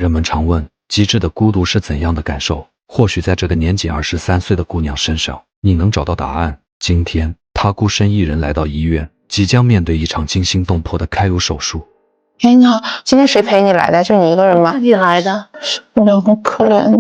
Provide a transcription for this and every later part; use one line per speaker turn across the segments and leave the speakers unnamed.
人们常问，极致的孤独是怎样的感受？或许在这个年仅23岁的姑娘身上，你能找到答案。今天，她孤身一人来到医院，即将面对一场惊心动魄的开颅手术。
哎，你好，今天谁陪你来的？就你一个人吗？
自己来的。
我俩好可怜。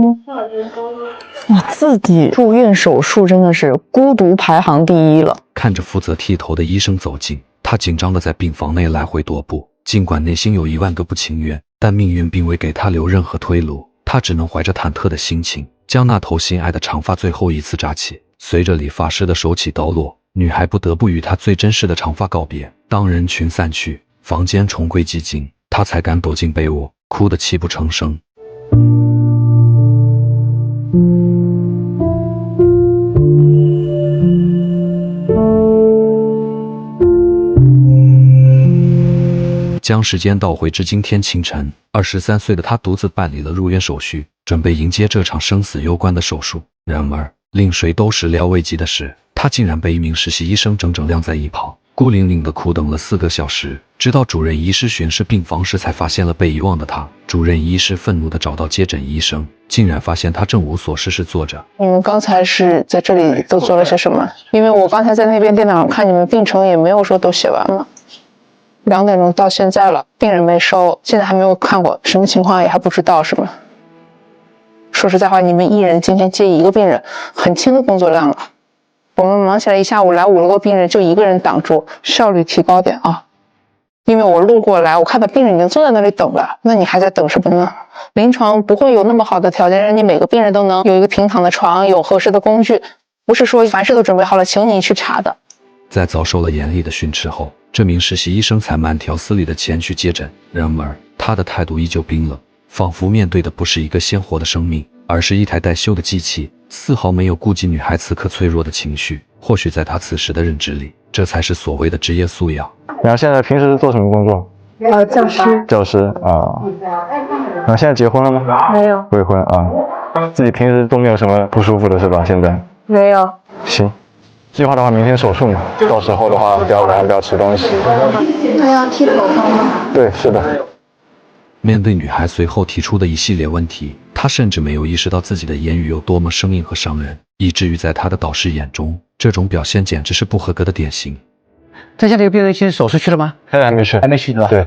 我自己住院手术真的是孤独排行第一了。
看着负责剃头的医生走近，他紧张地在病房内来回踱步，尽管内心有1万个不情愿，但命运并未给他留任何退路，他只能怀着忐忑的心情，将那头心爱的长发最后一次扎起。随着理发师的手起刀落，女孩不得不与她最珍视的长发告别。当人群散去，房间重归寂静，她才敢躲进被窝，哭得泣不成声。将时间倒回至今天清晨，23岁的她独自办理了入院手续，准备迎接这场生死攸关的手术。然而，令谁都始料未及的是，她竟然被一名实习医生整整晾在一旁，孤零零地苦等了4个小时，直到主任医师巡视病房时才发现了被遗忘的她。主任医师愤怒地找到接诊医生，竟然发现他正无所事事坐着。
你们刚才是在这里都做了些什么？因为我刚才在那边电脑上看你们病程也没有说都写完了。2点钟到现在了，病人没收，现在还没有看过，什么情况也还不知道是吗？说实在话，你们一人今天接1个病人，很轻的工作量了。我们忙起来一下午来5、6个病人，就1个人挡住，效率提高点啊！因为我路过来，我看到病人已经坐在那里等了，那你还在等什么呢？临床不会有那么好的条件让你每个病人都能有一个平躺的床，有合适的工具，不是说凡事都准备好了请你去查的。
在遭受了严厉的训斥后，这名实习医生才慢条斯理地前去接诊。然而，他的态度依旧冰冷，仿佛面对的不是一个鲜活的生命，而是一台待修的机器，丝毫没有顾及女孩此刻脆弱的情绪。或许在他此时的认知里，这才是所谓的职业素养。
然后现在平时做什么工作？
教师。
教师啊。然后现在结婚了吗？
没有。
未婚啊。自己平时都没有什么不舒服的是吧？现在
没有。
行。计划的话，明天手术嘛，到时候的话不要吃东西。
他要剃头发吗？
对，是的。
面对女孩随后提出的一系列问题，他甚至没有意识到自己的言语有多么生硬和伤人，以至于在他的导师眼中，这种表现简直是不合格的典型。
在家里有病人去手术去了吗？
现在还没去。
还没去对吧？
对。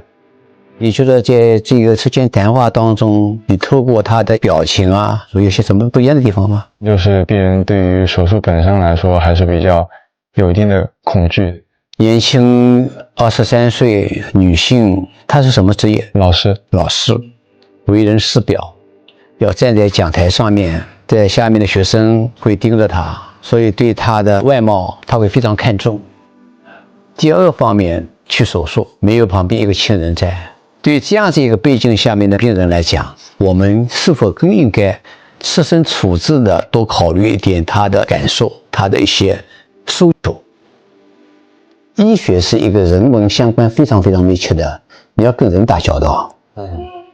你觉得在这个之间谈话当中，你透过他的表情啊，有些什么不一样的地方吗？
就是病人对于手术本身来说还是比较有一定的恐惧。
年轻23岁女性，她是什么职业？
老师，
为人师表，要站在讲台上面，在下面的学生会盯着她，所以对她的外貌她会非常看重。第2方面，去手术没有旁边一个亲人在，对这样子一个背景下面的病人来讲，我们是否更应该设身处地的多考虑一点他的感受，他的一些诉求。医学是一个人文相关非常非常密切的，你要跟人打交道，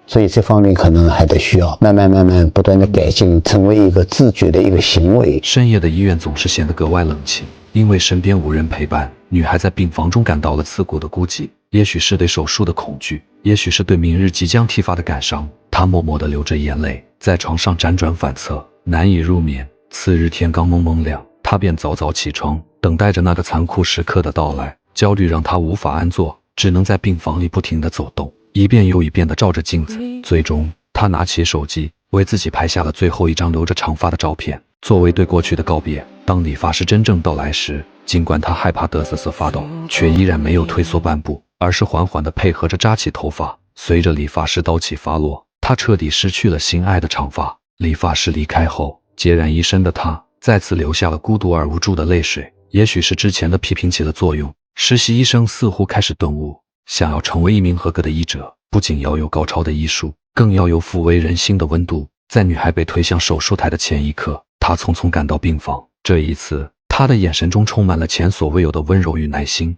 所以这方面可能还得需要慢慢不断的改进，成为一个自觉的一个行为。
深夜的医院总是显得格外冷清，因为身边无人陪伴，女孩在病房中感到了刺骨的孤寂，也许是对手术的恐惧，也许是对明日即将剃发的感伤。她默默地流着眼泪，在床上辗转反侧，难以入眠。次日天刚蒙蒙亮，她便早早起床，等待着那个残酷时刻的到来。焦虑让她无法安坐，只能在病房里不停地走动，一遍又一遍地照着镜子。最终，她拿起手机，为自己拍下了最后一张留着长发的照片，作为对过去的告别。当理发师真正到来时，尽管她害怕得瑟瑟发抖，却依然没有退缩半步，而是缓缓地配合着扎起头发。随着理发师刀起发落，她彻底失去了心爱的长发。理发师离开后，孑然一身的她再次流下了孤独而无助的泪水。也许是之前的批评起了作用，实习医生似乎开始顿悟，想要成为一名合格的医者，不仅要有高超的医术，更要有抚慰人心的温度。在女孩被推向手术台的前一刻，她匆匆赶到病房。这一次，她的眼神中充满了前所未有的温柔与耐心。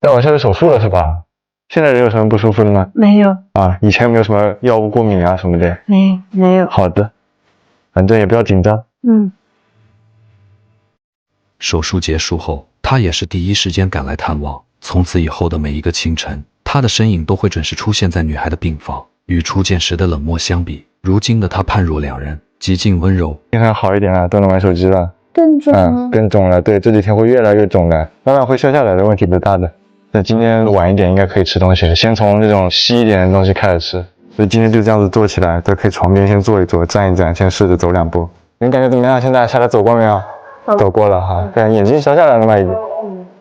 要往下做手术了是吧？现在人有什么不舒服的吗？
没有。
啊，以前有没有什么药物过敏啊什么的？
没有。
好的，反正也不要紧张。
手术结束后，他也是第一时间赶来探望。从此以后的每一个清晨，他的身影都会准时出现在女孩的病房，与初见时的冷漠相比，如今的她判若两人，极尽温柔。
精神好一点了，都能玩手机了。
更重了。
更肿了，对，这几天会越来越肿的，慢慢会消下来的，问题不大的。那今天晚一点应该可以吃东西了，先从这种稀一点的东西开始吃。所以今天就这样子坐起来，都可以床边先坐一坐，站一站，先试着走2步。你感觉怎么样？现在下来走过没有？走过了哈，对，眼睛消下来了嘛已经。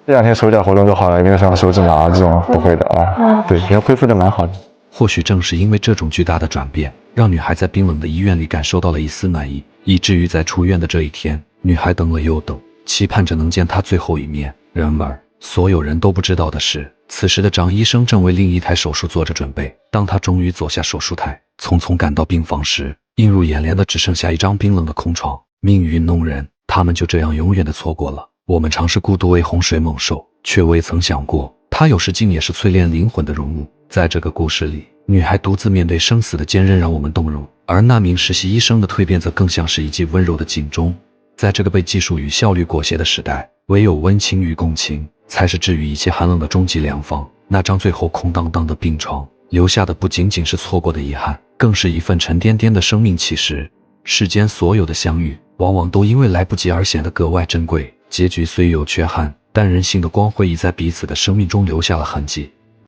这2天手脚活动就好了，没有什么手指麻这种不会的啊。对，也恢复的蛮好的。
或许正是因为这种巨大的转变，让女孩在冰冷的医院里感受到了一丝暖意，以至于在出院的这一天，女孩等了又等，期盼着能见他最后一面。然而，所有人都不知道的是，此时的张医生正为另一台手术做着准备。当他终于走下手术台，匆匆赶到病房时，映入眼帘的只剩下一张冰冷的空床。命运弄人，他们就这样永远的错过了。我们尝试孤独为洪水猛兽，却未曾想过，他有时竟也是淬炼灵魂的荣物。在这个故事里，女孩独自面对生死的坚韧让我们动容，而那名实习医生的蜕变则更像是一记温柔的警钟。在这个被技术与效率裹挟的时代，唯有温情与共情才是治愈一切寒冷的终极良方。那张最后空荡荡的病床，留下的不仅仅是错过的遗憾，更是一份沉甸甸的生命启示。世间所有的相遇，往往都因为来不及而显得格外珍贵。结局虽有缺憾，但人性的光辉已在彼此的生命中留下了痕迹。